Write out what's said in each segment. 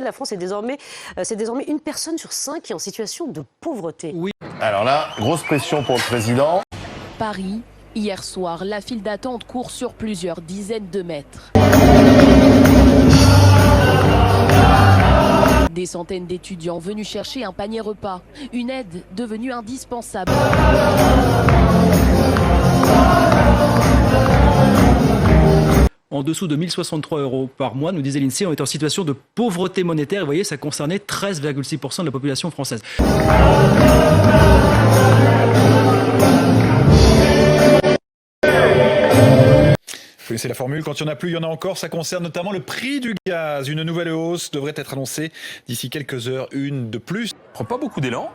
La France est désormais, c'est désormais une personne sur 5 qui est en situation de pauvreté. Oui. Alors là, grosse pression pour le président. Paris, hier soir, la file d'attente court sur plusieurs dizaines de mètres. Des centaines d'étudiants venus chercher un panier repas, une aide devenue indispensable. En dessous de 1063 € par mois, nous disait l'INSEE, on est en situation de pauvreté monétaire. Et vous voyez, ça concernait 13,6% de la population française. Vous connaissez la formule, quand il n'y en a plus, il y en a encore. Ça concerne notamment le prix du gaz. Une nouvelle hausse devrait être annoncée d'ici quelques heures, une de plus. Prend pas beaucoup d'élan.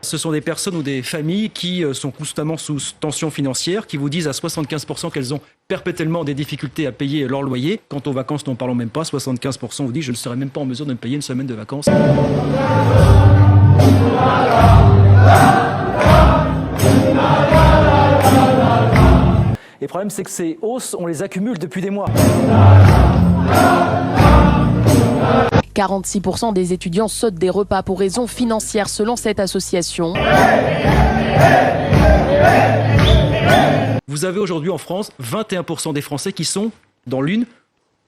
Ce sont des personnes ou des familles qui sont constamment sous tension financière, qui vous disent à 75% qu'elles ont perpétuellement des difficultés à payer leur loyer. Quant aux vacances, n'en parlons même pas. 75% vous disent je ne serai même pas en mesure de me payer une semaine de vacances. Et le problème, c'est que ces hausses, on les accumule depuis des mois. 46% des étudiants sautent des repas pour raisons financières selon cette association. Vous avez aujourd'hui en France 21% des Français qui sont dans l'une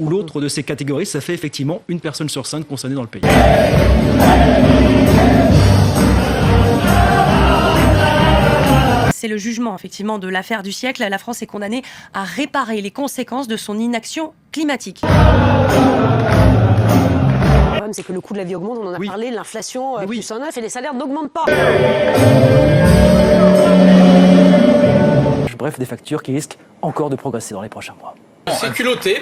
ou l'autre de ces catégories. Ça fait effectivement une personne sur 5 concernée dans le pays. C'est le jugement, effectivement, de l'affaire du siècle. La France est condamnée à réparer les conséquences de son inaction climatique. Le problème, c'est que le coût de la vie augmente, on en a parlé, l'inflation plus un 9 et les salaires n'augmentent pas. Bref, des factures qui risquent encore de progresser dans les prochains mois. C'est culotté.